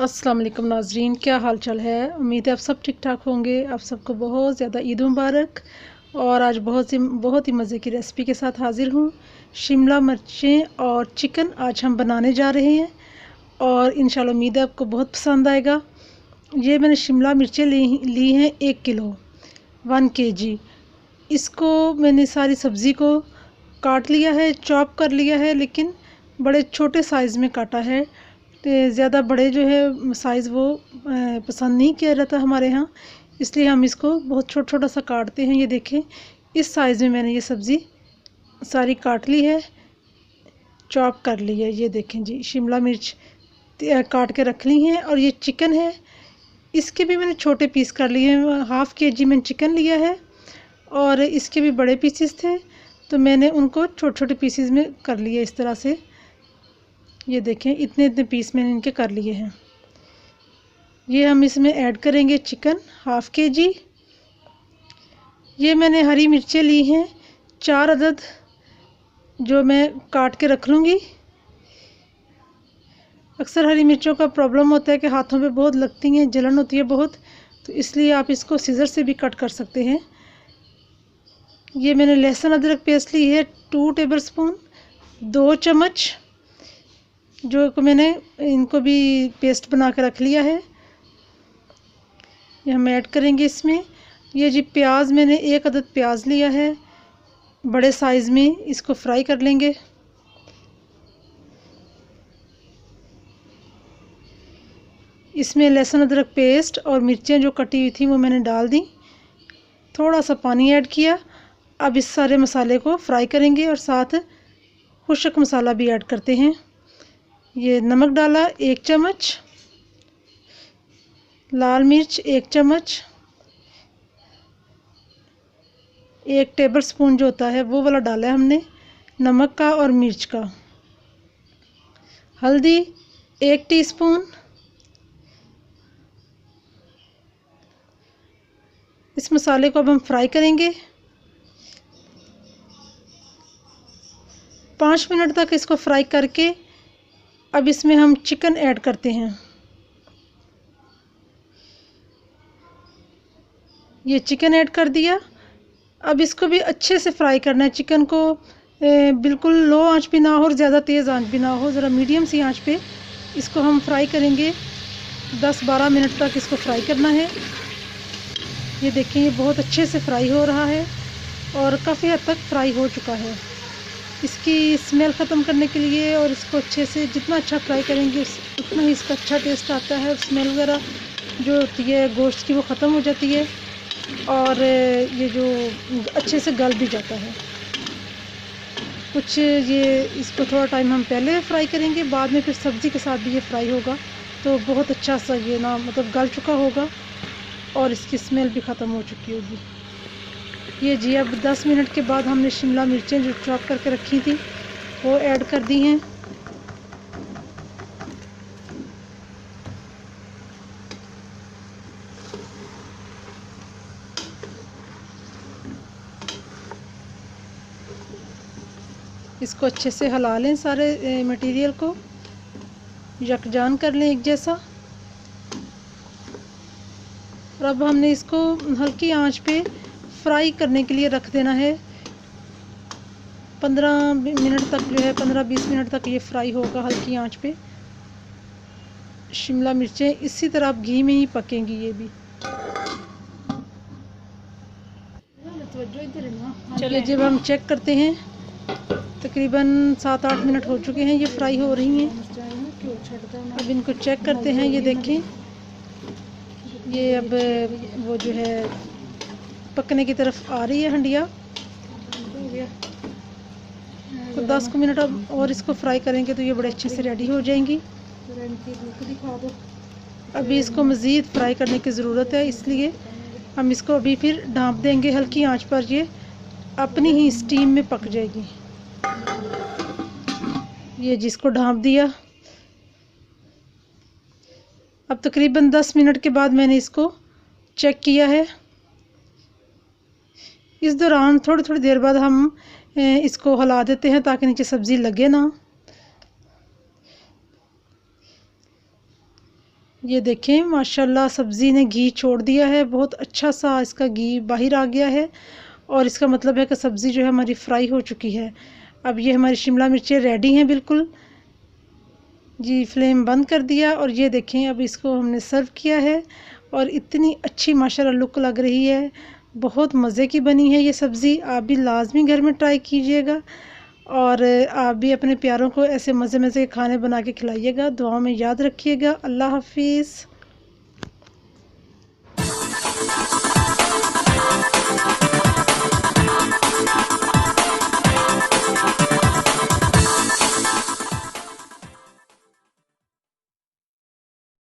अस्सलाम वालेकुम नाजरीन, क्या हाल चाल है। उम्मीद है आप सब ठीक ठाक होंगे। आप सबको बहुत ज़्यादा ईद मुबारक। और आज बहुत ही मज़े की रेसिपी के साथ हाज़िर हूँ। शिमला मिर्चें और चिकन आज हम बनाने जा रहे हैं और इंशाल्लाह उम्मीद है आपको बहुत पसंद आएगा। ये मैंने शिमला मिर्चें ली हैं 1 किलो 1 kg। इसको मैंने सारी सब्ज़ी को काट लिया है, चॉप कर लिया है, लेकिन बड़े छोटे साइज़ में काटा है। तो ज़्यादा बड़े जो है साइज़ वो पसंद नहीं किया जाता हमारे यहाँ, इसलिए हम इसको बहुत छोटा छोटा सा काटते हैं। ये देखें, इस साइज़ में मैंने ये सब्ज़ी सारी काट ली है, चॉप कर ली है। ये देखें जी, शिमला मिर्च काट के रख ली हैं। और ये चिकन है, इसके भी मैंने छोटे पीस कर लिए हैं। 1/2 kg मैंने चिकन लिया है और इसके भी बड़े पीसेस थे, तो मैंने उनको छोटे छोटे पीसेस में कर लिए इस तरह से। ये देखें, इतने इतने पीस मैंने इनके कर लिए हैं। ये हम इसमें ऐड करेंगे चिकन 1/2 kg। ये मैंने हरी मिर्चें ली हैं 4 अदद, जो मैं काट के रख लूँगी। अक्सर हरी मिर्चों का प्रॉब्लम होता है कि हाथों पे बहुत लगती हैं, जलन होती है बहुत, तो इसलिए आप इसको सीज़र से भी कट कर सकते हैं। ये मैंने लहसुन अदरक पेस्ट ली है 2 टेबलस्पून, 2 चम्मच, जो को मैंने इनको भी पेस्ट बना कर रख लिया है। ये हम ऐड करेंगे इसमें। ये जी प्याज, मैंने 1 अदद प्याज लिया है बड़े साइज़ में, इसको फ्राई कर लेंगे। इसमें लहसुन अदरक पेस्ट और मिर्चें जो कटी हुई थी वो मैंने डाल दी, थोड़ा सा पानी ऐड किया। अब इस सारे मसाले को फ्राई करेंगे और साथ खुश्क मसाला भी ऐड करते हैं। ये नमक डाला 1 चम्मच, लाल मिर्च 1 चम्मच, 1 टेबलस्पून जो होता है वो वाला डाला है हमने नमक का और मिर्च का। हल्दी 1 टीस्पून। इस मसाले को अब हम फ्राई करेंगे 5 मिनट तक। इसको फ्राई करके अब इसमें हम चिकन ऐड करते हैं। ये चिकन ऐड कर दिया। अब इसको भी अच्छे से फ्राई करना है। चिकन को बिल्कुल लो आंच भी ना हो और ज़्यादा तेज़ आंच भी ना हो, ज़रा मीडियम सी आंच पे इसको हम फ्राई करेंगे। 10-12 मिनट तक इसको फ्राई करना है। ये देखें, ये बहुत अच्छे से फ्राई हो रहा है और काफ़ी हद तक फ्राई हो चुका है। इसकी स्मेल ख़त्म करने के लिए और इसको अच्छे से जितना अच्छा फ्राई करेंगे उतना ही इसका अच्छा टेस्ट आता है और स्मेल वगैरह जो होती है गोश्त की वो ख़त्म हो जाती है और ये जो अच्छे से गल भी जाता है। कुछ ये इसको थोड़ा टाइम हम पहले फ्राई करेंगे, बाद में फिर सब्ज़ी के साथ भी ये फ्राई होगा तो बहुत अच्छा सा ये ना मतलब गल चुका होगा और इसकी स्मेल भी ख़त्म हो चुकी होगी। ये जी, अब 10 मिनट के बाद हमने शिमला मिर्चें जो चॉप करके रखी थी वो ऐड कर दी हैं। इसको अच्छे से हिला लें, सारे मटेरियल को यकजान कर लें एक जैसा। और अब हमने इसको हल्की आंच पे फ्राई करने के लिए रख देना है। 15 मिनट तक जो है 15-20 मिनट तक ये फ्राई होगा हल्की आंच पे। शिमला मिर्चें इसी तरह आप घी में ही पकेंगी। ये भी चलिए, जब हम चेक करते हैं तकरीबन 7-8 मिनट हो चुके हैं, ये फ्राई हो रही हैं। अब इनको चेक करते हैं। ये देखें, ये अब वो जो है पकने की तरफ आ रही है हंडिया। तो 10 मिनट अब और इसको फ्राई करेंगे तो ये बड़े अच्छे से रेडी हो जाएंगी। अभी इसको मज़ीद फ्राई करने की ज़रूरत है, इसलिए हम इसको अभी फिर ढाँप देंगे हल्की आंच पर। ये अपनी ही स्टीम में पक जाएगी। ये जिसको ढाँप दिया। अब तकरीबन 10 मिनट के बाद मैंने इसको चेक किया है। इस दौरान थोड़ी थोड़ी देर बाद हम इसको हिला देते हैं ताकि नीचे सब्ज़ी लगे ना। ये देखें माशाल्लाह सब्ज़ी ने घी छोड़ दिया है, बहुत अच्छा सा इसका घी बाहर आ गया है और इसका मतलब है कि सब्ज़ी जो है हमारी फ्राई हो चुकी है। अब ये हमारी शिमला मिर्चें रेडी हैं बिल्कुल। जी फ्लेम बंद कर दिया और ये देखें अब इसको हमने सर्व किया है और इतनी अच्छी माशाल्लाह लुक लग रही है। बहुत मज़े की बनी है ये सब्ज़ी, आप भी लाजमी घर में ट्राई कीजिएगा और आप भी अपने प्यारों को ऐसे मज़े मज़े के खाने बना के खिलाइएगा। दुआओं में याद रखिएगा। अल्लाह हाफिज़।